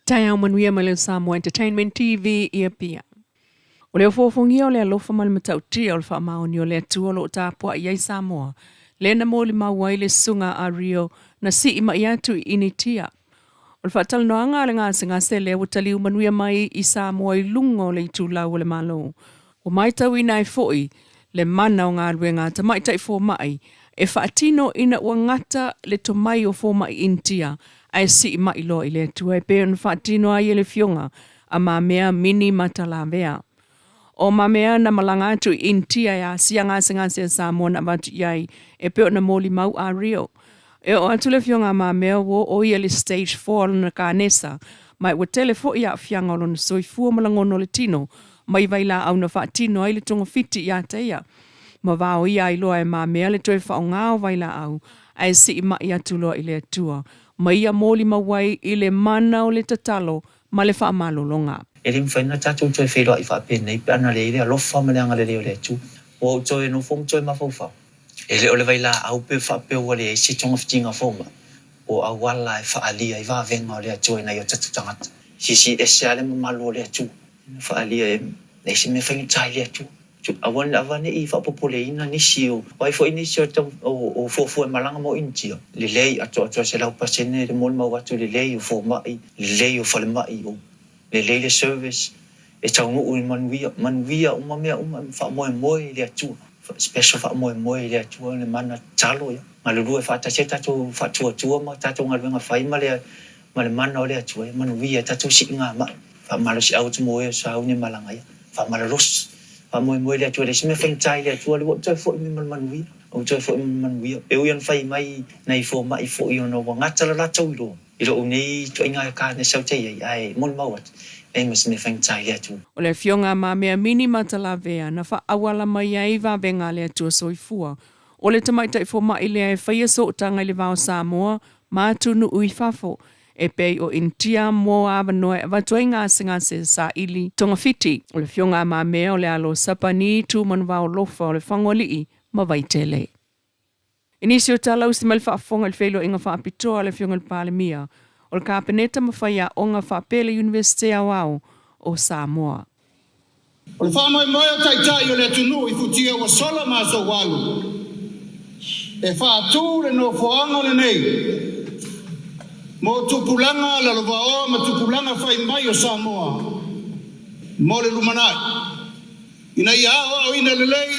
Taya manuia ma le Samoa Entertainment TV ia pia. O le fofongia o le alofa ma le matautia o le whaamaoni o le atua lo o tāpua i ai Samoa. Le na mōli mawai le sunga a Rio na si ima i atu i initia. O le whaatala noanga le ngase le wataliu manuia mai i Samoa i lungo le tūlau o le malo. O mai tau ina e foi le mana o ngā ruenga ta mai tai fō mai e whaatino ina ua ngata le to mai o fō mai intia ai si mai lo i le atua e pe on whaatino ai le fionga a mamea mini matalavea. O mamea na malanga atu intia ya sianga ngase Samoa na matu iai e pe na moli mau a Rio. E o atu le fionga mamea wo o ia le stage 4 na kanesa mai wa telefo ia fianga lo na soifua malangono le tino mai vaila au na whaatino ai le tonga fiti ia teia. Ma vao ia i loa e mamea le toe whaongao vaila au ai si ima ia tuloa i le atua. Ma ia moli mawai i le mana o le tatalo ma le whaamalo longa. E rin whaina tātou toi whēroa i whaapena i peana le ere alofa ma le anga le leo le atu. O toi no fong toi ma fawfau. E le ole vaila au pe whaapeo wale e si tonga fitinga foma. O a wala e whaalia i wāvenga o le atu e na i o tatu tangata. Si e se ale mamalo o le atu. Whaalia e si me whainga tai le atu. Awane i whapopole ina nisi o. Wai fo inisi o fofu e malanga mo intia. Le lei ato se lau pasene le mol mau atu le lei o fo mai. Le lei o whale mai o. Le lei le service. E tau nuu i manuia uma mea wha moe le atu. Special wha moe le atu le mana talo ya. Ma le rua e whata se tato whatua ma tato ngā ruenga whai ma le mana o le atu. Manuia tato si ngā mai. Wha malo si au tu moe sa au ni malanga ya. Wha malo rosi. Pa moe le atua le sime whaintai le atua le wot toi fo i mi manuia. O toi fo i mi manuia. E uian whai mai nei fo mai fo i ono wa ngatala la tau ilo. Ilo o nei to inga e ka ne sau tei ai mon mawat. E ma sime whaintai le atua. O le fionga ma mea mini matalavea na wha awala mai ai wa venga le atua soifua. O le tamaitai fo mai le e whaia so tanga le vao Samoa ma tunu ui fafo. E pei o intia mo ava noe watuai ngase sa ili tonga fiti. O le fionga ma mea o le alo sapani tu manwao lofa o le whangolii ma vaitele. Inisi o talau si mal whaafonga le whailo inga whaapitoa le fionga le palemia. O le kapeneta ma whaia o ngā whaapele Universite Awao o Samoa. O le whaamoe moe o taitai o le tunu i futia o sola maso walu. E whaatu le no whaanga le nei. Mo tupulanga la lovao ma tupulanga whai mai o Samoa. Mo le lumanai. Ina ia o ina lelei.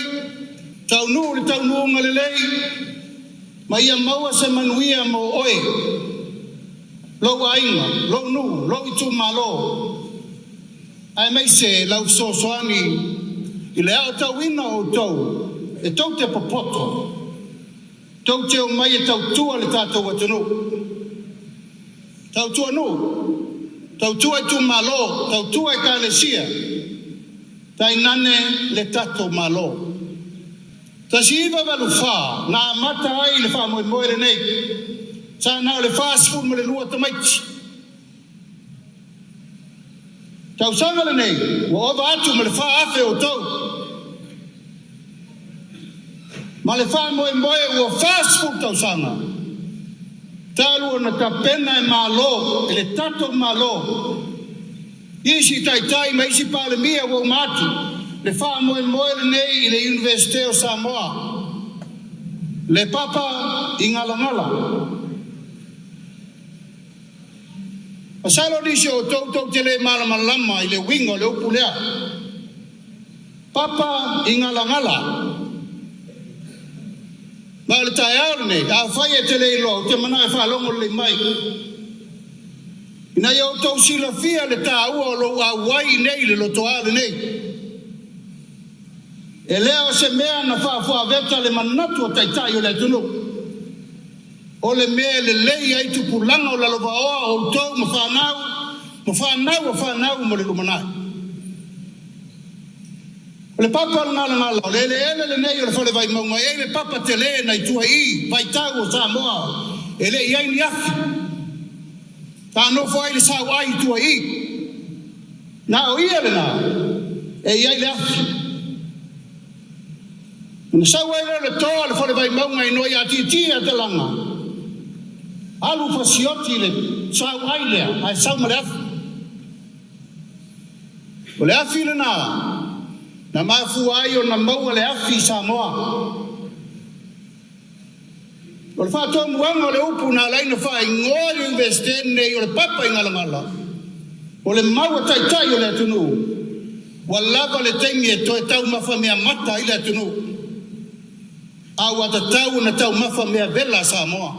Tau nuunga lelei. Ma ia maua se manuia mo oe. Lau ainga, lau nu, lau itu malo. Ai mai se lau sosoani. I le au tau ina o tau. E tau te papoto. Tau te o mai e tau tua le tātou watanu. Tau tua no, tau tua e tu malo, tau tua e kalesia, tai nane le tato malo. Ta si iwa walu wha, nā mata ai le wha moe le nei, sa nā le wha sifu ma le lua tamaiti. Tau sanga le nei, wa ova atu ma le wha afe o tau. Ma le wha moe ua wha sifu tau sanga. Talu na tapena e malo, e le tato malo. Isi tai ma isi palemia wo matu. Le wha moe le nei i le Universite o Samoa. Le papa i ngala. Pasalo nisi o tau te le malama i le wingo le upulea. Papa i ngala. Ma le tai aore nei, a whai e te leilo, te mana e whalongo le mai. Ina iau tau sila fia le tā ua o lo a wai nei le loto aore nei. E leo se mea na whaafua veta le manatu o taitai o le tunu. O le mea le lei ai tupulanga o la lova oa o tau ma whanau mo le lumanai. Le papa ngala le nei o le fole vai maunga e le papa te le na i tua i vai tau o Samoa e le iai ni afi ta no fai le sa wai tua i na o ia le na e iai le afi na sa wai le toa le fole vai maunga i no i ati a te langa alu fasioti le sa wai le ai sa ma le afi O le afi lana, na mafu ai o na maua le afi Samoa. O le whātua muanga o le upu na laina wha ingoa le investe nei o le papa i ngalangala. O le maua tai o le atunu. Wa lava le teimi e toe tau mafa mea mata i le atunu. A wata tau na tau mafa mea vela Samoa.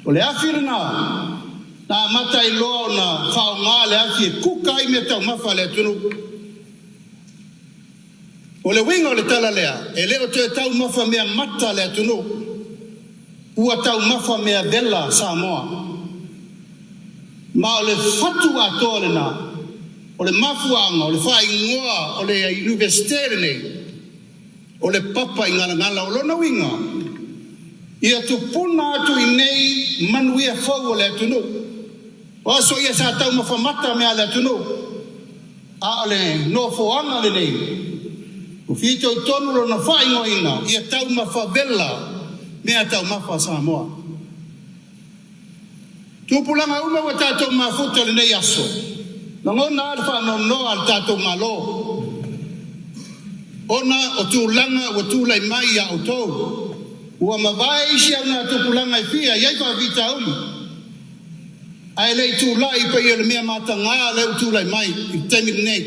O le afi lana, na mata i loa na whao ngā le afi e kuka i mea tau mafa le atunu. O le winga o le tala lea, e leo te tau mafa mea mata le atunu. Ua tau mafa mea vela Samoa. Ma o le fatu atoa le na, o le mafuanga, o le whaingoa, o le universitere nei, o le papa i ngala o lona winga. Ia tu puna atu i nei manuia fau o le atunu. O aso ia sa tau mafa mata mea le atunu. A o le no foanga le nei. O fito i tonu lo na whaingoa ina, ia tau mafa vela, mea tau mafa Samoa. Tupulanga uma wa tatou mafuta le nei aso. Nangona alfa no al tatou malo. Ona o tūlanga wa tūlai mai a o tau. Ua mawai isi au na tupulanga i fia, iai wha vita umi. Ai lei tūlai pa ia le mea mata ngā leu tūlai mai, i teimiri nei.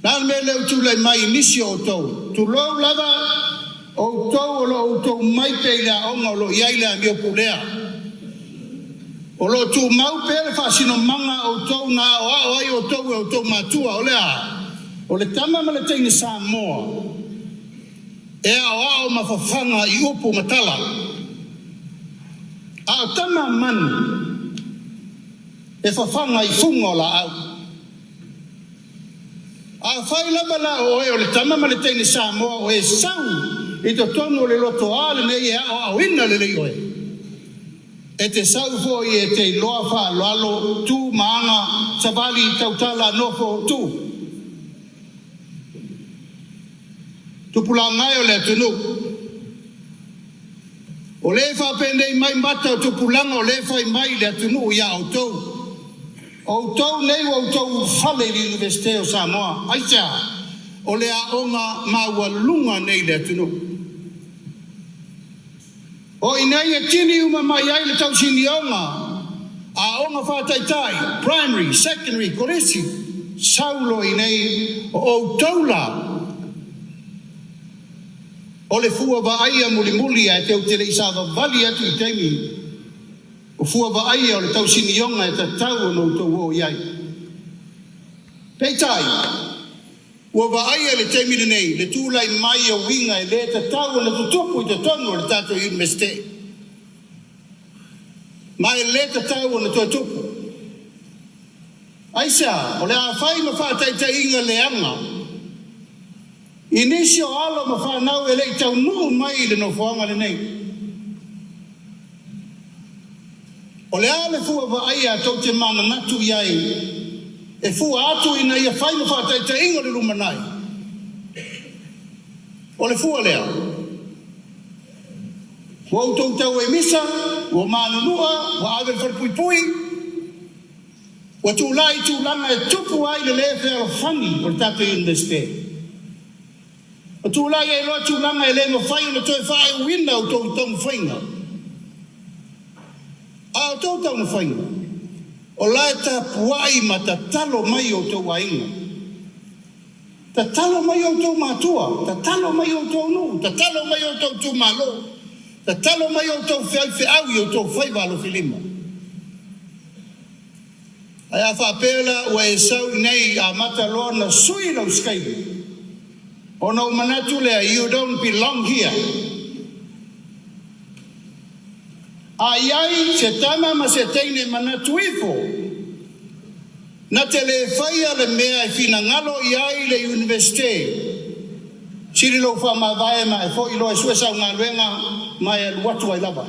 Nā mea leu tūlai mai nisi o tau. Tūlou lava o tau o lo tau mai peila onga o lo iaila mi o pulea. O lo tu mau pele whasino manga o tau na o ai o tau matua o lea. O le tama ma le teine Samoa. E o mawhawhanga i upu matala. A o tama manu. E whawhanga i funga o la au. A whai lava la o e o le tama ma le teine Samoa o e sau. I to tonu o le loto ale nei e au ina le lei oe. E te sau fo i e te loa wha loalo tu maanga savali tautala nofo tu. Tupula ngai o le atunu. O le wha pendei mai mata o tupulanga o le whai mai le atunu ia o tau. O tau nei o tau whale i Universite o Samoa. Aita, o le a onga maua lunga nei le atunu. O inai e tini uma mai ai le tau sini onga. A onga whātaitai, primary, secondary, koresi. Saulo inai o taula. O le fua wa aia muli a te o tele isawa vali atu i teimi. O fua wa aia o le tau sini onga e ta tau no tau o iai. Peitai, ua wa aia le teimi nei, le tūlai mai o winga e le ta tau na tutupu i te tonu o le tato i meste. Mai le ta tau na tutupu. Aisa, o le a whai ma whātai inga le anga. Inisio alo ma whanau e lei tau nuu mai le no whaanga le nei. O le ale fua wa aia tau te mana natu iai. E fua atu ina ia whai ma whatai te ingo le rumanai. O le fua lea. Wa utou tau e misa, wa manunua, wa awe wharpuipui. Wa tūlanga e tupu ai le le whea whangi o le tato i Universite. O tūlai e loa tūlanga e le no whai o le toi whae uina o tōu tau whainga. A o tōu tau whainga. O lae ta puai ma ta talo mai o tōu wainga. Ta talo mai o tōu mātua. Ta talo mai o tōu nu. Ta talo mai o tōu tū malo. Ta talo mai o tōu whiau i o tōu whaivalo filima. Ai a whapela ua e sau nei a mata loa na sui lau skaibu. O no manatu lea, you don't belong here. Ai se tama ma se teine manatu ifo. Na te le whaia le mea e fina ngalo i ai le Universite. Siri lo wha ma vae ma e fo ilo e suesau ngā luenga mai e watu ai lava.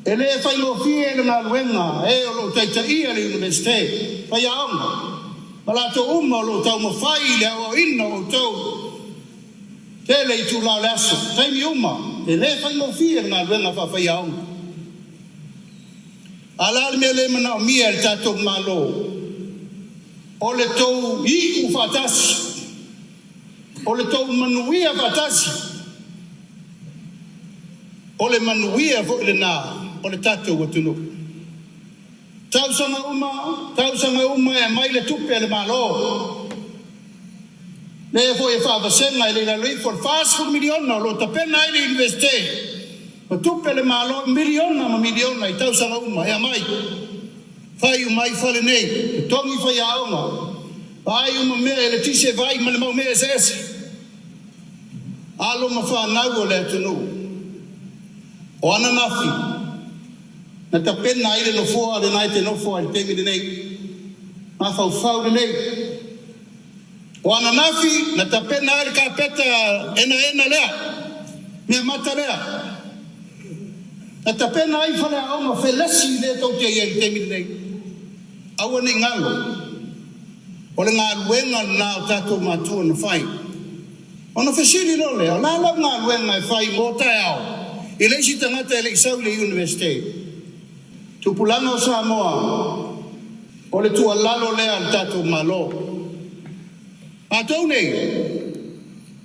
E le whai lo fie le ngā luenga e o lo teita ia le Universite. Whai aonga. Malato uma lo tau mawhai le au ina o tau tele i tū lau le aso. Taimi uma, e le whai mo fia ngā ruenga whawhai au. Alal mele mana mia el tato malo. Ole tau I ufatasi. Ole tau manuia fatasi. Ole manuia fo le na. Ole tato watunu. Tau sanga uma e mai le tupe le malo. Le fo e fa vasenga le la lui for fast for miliona lo tapena ile investe. O tupe le malo miliona ma miliona I tau sanga uma e mai. Fai mai fale nei, tongi fai aonga. Ai uma mea le tise vai ma le mau mea sese. Alo ma fa nau le tunu. O ana nafi. Na ta pena ile no foa le nai te no foa le temi nei. Ma fau le nei. O ana nafi na ta pena ile ka peta ena lea. Mea mata lea. Na ta pena ai fale aonga felesi le tau te ia le temi nei. Awa ni ngalo. Ole ngā luenga nā tātou mātua na whai. Ona whesiri no leo, nā lau ngā luenga e whai mō tai au. I leisi tangata e lei sau le universite. Tupulanga o Samoa. Ole tua lalo lea le tātou malo. A tau nei.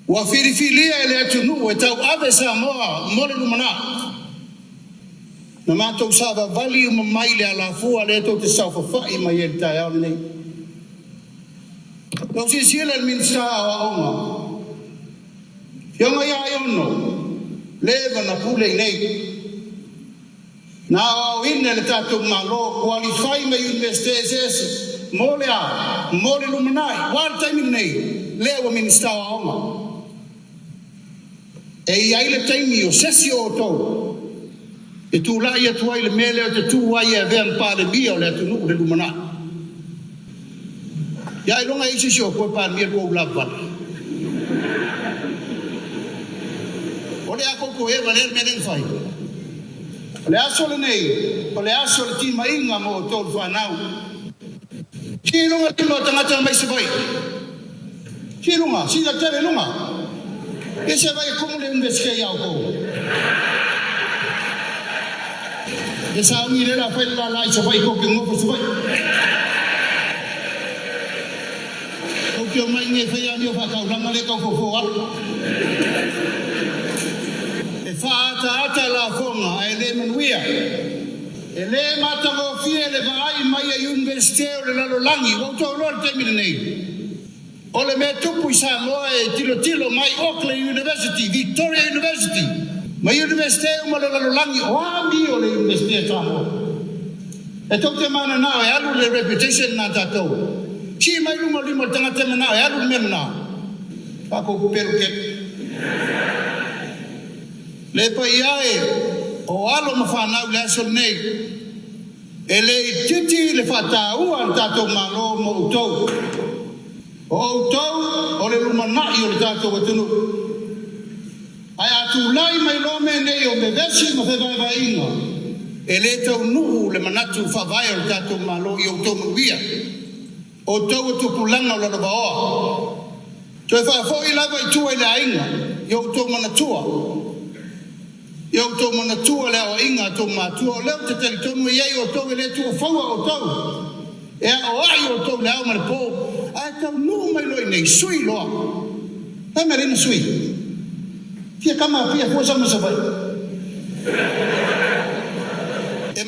Ua whiriwhilia e le atunu e tau ave Samoa mole lumana. Na mātou sāwa vali uma mai le ala fua le tau te sauwhawhai mai e le tai au nei. Tau si sila le minsta awa onga. Fionga ia iono. Leva na pule nei. Na au ina le tātou malo. Kualifai mai universite sese. Mole a. Mole lumanai. Wāra taimi nei. Lewa minsta awa onga. E iai le taimi o sesi o tau. E tu la ia tuai le mele o te tu ai e vea mpale bia o le atunu le lumanai. Ia longa isi sio koe pa mia rua ulapan. Ole a koko e valer menen fai. Ole aso le nei, ole aso le tima inga mo tolu whanau. Si longa tino tangata mai se vai. Si longa, si la tere longa. E se vai komo le undeske iau kou. E sa ungi le la fai la lai se vai koke ngopo se vai. Kio mai nge whea ni o whakau langa le kau fofoa. E whaata la whonga e le manuia. E le matango fie le vaai mai a universite o le lalolangi. Wauto lor temine nei. O le mea tupu I Samoa e tilo mai Auckland University, Victoria University. Mai universite o ma le lalolangi o ami o le universite Samoa. E tau te mana nao e alu le reputation na tatou. Si mai lunga lima tangata mana e alu mena. Ako peru ke. Le pa iae o alo ma whanau le aso nei. E le titi le whatau al tatou malo mo utou. O utou o le lumanai o le tatou atunu. Ai atu lai mai lome nei o me vesi ma whewai vai inga. E le tau nuhu le manatu whawai o le tatou malo I utou nuia. O tau tupulanga o lana baoa. Toi whawhoi lava I tua I le ainga. Iau tau manatua. Iau tau manatua leo inga tau matua. Leo te teritonu e iei o tau e le tua whaua o tau. E a o ai o tau leo mare pō. A tau nuu mai loi nei sui loa. Hai marina sui. Tia kama pia fua sama savai. E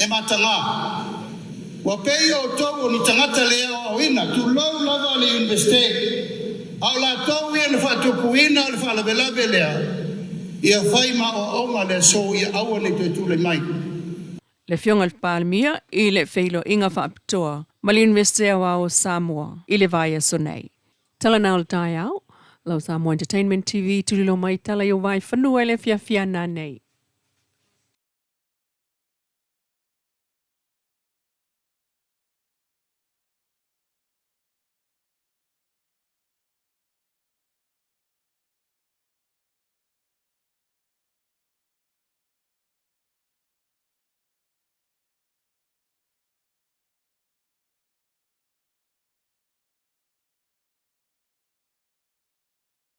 matanga. Wa pei o tau ni tangata leo o ina. Tu lau lava le universite. Au la tau ia na whatupu ina le whalabelabe lea. Ia whaima o onga le so ia aua ne te tule mai. Le fionga le palmia I le feilo inga whaapitoa ma le universite o Samoa I le vaia so nei. Tala nao le tai au, lau Samoa Entertainment TV tulilo mai tala I o vai whanua le fiafia nā nei.